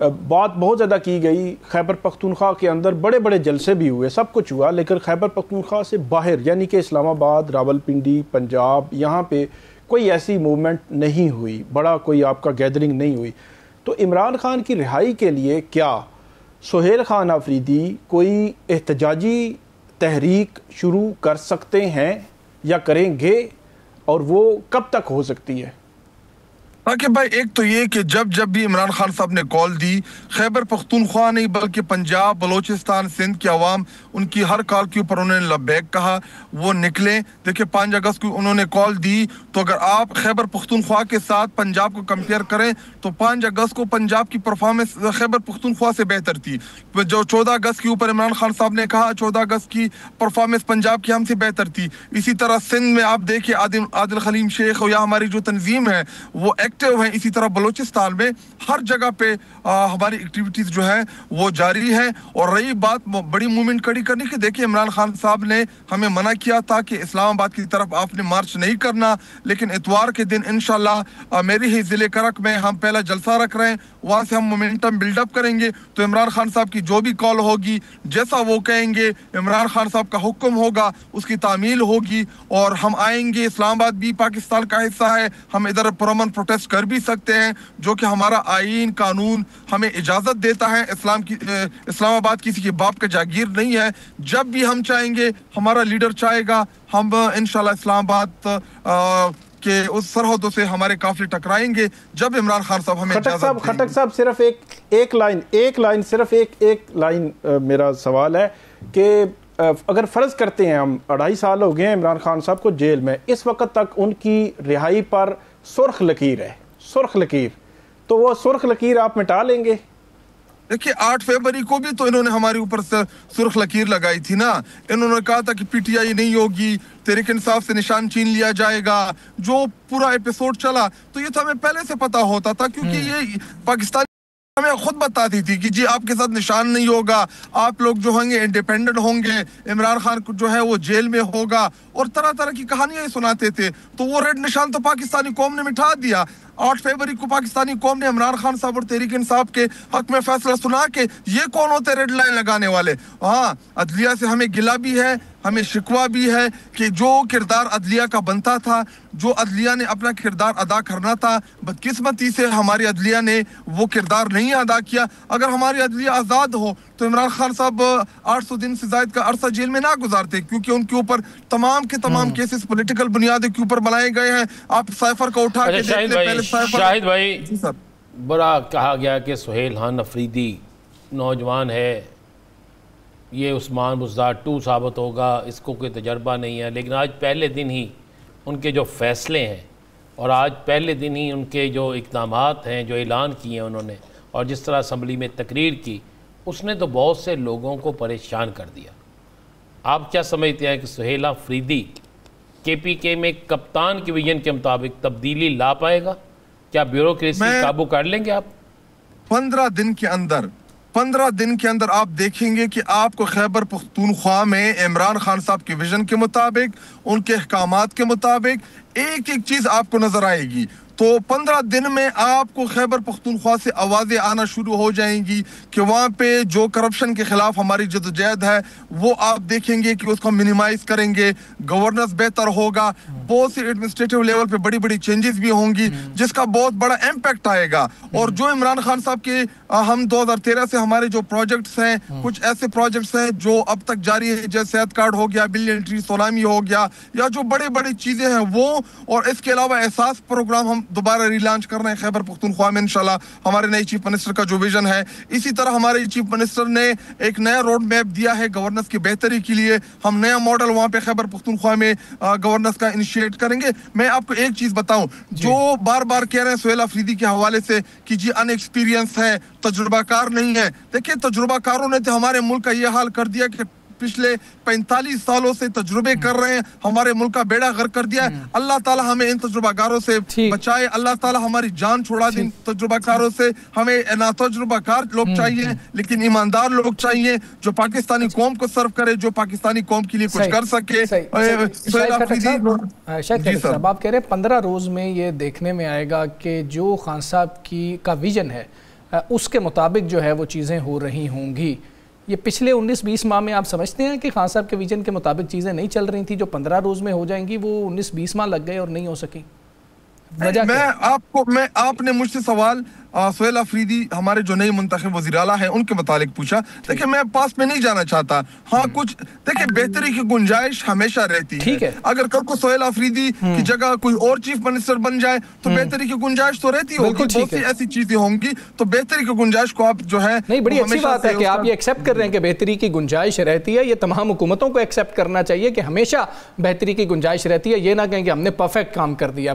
بات بہت زیادہ کی گئی، خیبر پختونخوا کے اندر بڑے بڑے جلسے بھی ہوئے، سب کچھ ہوا، لیکن خیبر پختونخوا سے باہر یعنی کہ اسلام آباد، راولپنڈی، پنجاب، یہاں پہ کوئی ایسی موومنٹ نہیں ہوئی، بڑا کوئی آپ کا گیدرنگ نہیں ہوئی. تو عمران خان کی رہائی کے لیے کیا سہیل خان آفریدی کوئی احتجاجی تحریک شروع کر سکتے ہیں یا کریں گے، اور وہ کب تک ہو سکتی ہے؟ تاکہ بھائی ایک تو یہ کہ جب بھی عمران خان صاحب نے کال دی، خیبر پختونخوا نہیں بلکہ پنجاب، بلوچستان، سندھ کی عوام ان کی ہر کال کے اوپر انہوں نے لبیک کہا، وہ نکلے. دیکھیں 5 اگست کو انہوں نے کال دی، تو اگر آپ خیبر پختونخوا کے ساتھ پنجاب کو کمپیئر کریں تو 5 اگست کو پنجاب کی پرفارمنس خیبر پختونخوا سے بہتر تھی. جو 14 اگست کے اوپر عمران خان صاحب نے کہا 14 اگست کی پرفارمنس پنجاب کی ہم سے بہتر تھی. اسی طرح سندھ میں آپ دیکھیں عادل خلیم شیخ یا ہماری جو تنظیم ہے وہ ایکٹیو ہیں. اسی طرح بلوچستان میں ہر جگہ پہ ہماری ایکٹیویٹیز جو ہے وہ جاری ہے. اور رہی بات بڑی موومنٹ کھڑی کرنے کی، دیکھیں عمران خان صاحب نے ہمیں منع کیا تھا کہ اسلام آباد کی طرف آپ نے مارچ نہیں کرنا، لیکن اتوار کے دن انشاءاللہ میری ہی ضلع کرک میں ہم پہلا جلسہ رکھ رہے ہیں، وہاں سے ہم مومنٹم بلڈ اپ کریں گے. تو عمران خان صاحب کی جو بھی کال ہوگی، جیسا وہ کہیں گے، عمران خان صاحب کا حکم ہوگا، اس کی تعمیل ہوگی اور ہم آئیں گے. اسلام آباد بھی پاکستان کا حصہ ہے، ہم ادھر پرامن پروٹیسٹ کر بھی سکتے ہیں، جو کہ ہمارا آئین قانون ہمیں اجازت دیتا ہے. اسلام آباد کسی کے باپ کا جاگیر نہیں ہے. جب بھی ہم چاہیں گے، ہمارا لیڈر چاہے گا، ہم انشاءاللہ اسلام آباد کہ اس سرحدوں سے ہمارے قافلے ٹکرائیں گے جب عمران خان صاحب ہمیں اجازت دیں گے. خٹک صاحب صرف ایک لائن میرا سوال ہے کہ اگر فرض کرتے ہیں ہم 2.5 سال ہو گئے ہیں عمران خان صاحب کو جیل میں، اس وقت تک ان کی رہائی پر سرخ لکیر ہے، سرخ لکیر، تو وہ سرخ لکیر آپ مٹا لیں گے؟ دیکھیں 8 فروری کو بھی تو انہوں نے ہمارے اوپر سے سرخ لکیر لگائی تھی نا. انہوں نے کہا تھا کہ پی ٹی آئی نہیں ہوگی، تحریک انصاف سے نشان چھین لیا جائے گا. جو پورا ایپیسوڈ چلا تو یہ تو ہمیں پہلے سے پتا ہوتا تھا، کیونکہ یہ پاکستان ہمیں خود بتاتی تھی کہ جی آپ کے ساتھ نشان نہیں ہوگا، آپ لوگ جو ہوں گے انڈیپینڈنٹ ہوں گے، عمران خان کو جو ہے وہ جیل میں ہوگا، اور طرح طرح کی کہانیاں سناتے تھے. تو وہ ریڈ نشان تو پاکستانی قوم نے مٹا دیا. 8 فروری کو پاکستانی قوم نے عمران خان صاحب اور تحریک انصاف کے حق میں فیصلہ سنا کہ یہ کون ہوتے ریڈ لائن لگانے والے. ہاں عدلیہ سے ہمیں گلہ بھی ہے، ہمیں شکوہ بھی ہے کہ جو کردار عدلیہ کا بنتا تھا، جو عدلیہ نے اپنا کردار ادا کرنا تھا، بدقسمتی سے ہماری عدلیہ نے وہ کردار نہیں ادا کیا. اگر ہماری عدلیہ آزاد ہو تو عمران خان صاحب 800 دن سے زائد کا عرصہ جیل میں نہ گزارتے، کیونکہ ان کے اوپر تمام کے تمام کیسز پولیٹیکل بنیادوں کے اوپر بنائے گئے ہیں. آپ سائفر کو اٹھا کے دیکھ لیں پہلے. شاہد بھائی، بڑا کہا گیا کہ سہیل خان آفریدی نوجوان ہے، یہ عثمان بزدار 2 ثابت ہوگا، اس کو کوئی تجربہ نہیں ہے. لیکن آج پہلے دن ہی ان کے جو فیصلے ہیں اور آج پہلے دن ہی ان کے جو اقدامات ہیں، جو اعلان کیے ہیں انہوں نے، اور جس طرح اسمبلی میں تقریر کی، اس نے تو بہت سے لوگوں کو پریشان کر دیا. آپ کیا سمجھتے ہیں کہ سہیل آفریدی کے پی کے میں کپتان کی ویژن کے مطابق تبدیلی لا پائے گا؟ کیا بیوروکریسی قابو کر لیں گے آپ؟ 15 دن کے اندر آپ دیکھیں گے کہ آپ کو خیبر پختونخوا میں عمران خان صاحب کے ویژن کے مطابق، ان کے احکامات کے مطابق ایک ایک چیز آپ کو نظر آئے گی. تو 15 دن میں آپ کو خیبر پختونخوا سے آوازیں آنا شروع ہو جائیں گی کہ وہاں پہ جو کرپشن کے خلاف ہماری جدوجہد ہے وہ آپ دیکھیں گے کہ اس کو منیمائز کریں گے. گورننس بہتر ہوگا، بہت سی ایڈمنسٹریٹو لیول پہ بڑی بڑی چینجز بھی ہوں گی جس کا بہت بڑا امپیکٹ آئے گا. اور جو عمران خان صاحب کے ہم 2013 سے ہمارے جو پروجیکٹس ہیں، کچھ ایسے پروجیکٹس ہیں جو اب تک جاری ہے، جیسے صحت کارڈ ہو گیا، بلین ٹری سونامی ہو گیا، یا جو بڑے بڑی چیزیں ہیں وہ، اور اس کے علاوہ احساس پروگرام ہم دوبارہ ری لانچ کر رہے ہیں خیبر پختونخوا میں انشاءاللہ. ہمارے نئے چیف منسٹر کا جو ویژن ہے، اسی طرح ہمارے چیف منسٹر نے ایک نیا روڈ میپ دیا ہے گورننس کی بہتری کے لیے. ہم نیا ماڈل وہاں پہ خیبر پختونخوا میں گورننس کا انیشیٹ کریں گے. میں آپ کو ایک چیز بتاؤں، جو بار بار کہہ رہے ہیں سہیل آفریدی کے حوالے سے کہ جی ان ایکسپیرینس ہے، تجربہ کار نہیں ہے. دیکھیں تجربہ کاروں نے تو ہمارے ملک کا یہ حال کر دیا کہ پچھلے 45 سالوں سے تجربے کر رہے ہیں، ہمارے ملک کا بیڑا غرق کر دیا ہے. اللہ تعالی ہمیں ان تجربہ کاروں سے بچائے، اللہ تعالی ہماری جان چھوڑا دیں تجربہ کاروں سے. ہمیں نا تجربہ کار لوگ چاہیے لیکن ایماندار لوگ چاہیے جو پاکستانی قوم کو سرو کرے، جو پاکستانی قوم کے لیے کچھ کر سکے. شاید صاحب آپ کہہ رہے ہیں 15 روز میں یہ دیکھنے میں آئے گا کہ جو خان صاحب کا ویژن ہے اس کے مطابق جو ہے وہ چیزیں ہو رہی ہوں گی. یہ پچھلے 19-20 ماہ میں آپ سمجھتے ہیں کہ خان صاحب کے ویژن کے مطابق چیزیں نہیں چل رہی تھیں, جو 15 روز میں ہو جائیں گی وہ 19-20 ماہ لگ گئے اور نہیں ہو سکی؟ آپ نے مجھ سے سوال سہیل آفریدی ہمارے جو نئی منتخب وزیر اعلیٰ ہیں ان کے متعلق پوچھا. دیکھیں میں پاس میں نہیں جانا چاہتا. ہاں کچھ دیکھیں بہتری کی گنجائش ہمیشہ رہتی ہے. اگر کل کو سہیل آفریدی کی جگہ کوئی اور چیف منسٹر بن جائے تو بہتری کی گنجائش تو رہتی ہوگی. بہت سی ایسی چیزیں ہوں گی تو بہتری کی گنجائش کو آپ جو ہے نہیں, بڑی اچھی بات ہے کہ آپ یہ ایکسیپٹ کر رہے ہیں کہ بہتری کی گنجائش رہتی ہے. یہ تمام حکومتوں کو ایکسیپٹ کرنا چاہیے کہ ہمیشہ بہتری کی گنجائش رہتی ہے. یہ نہ کہیں کہ ہم نے پرفیکٹ کام کر دیا.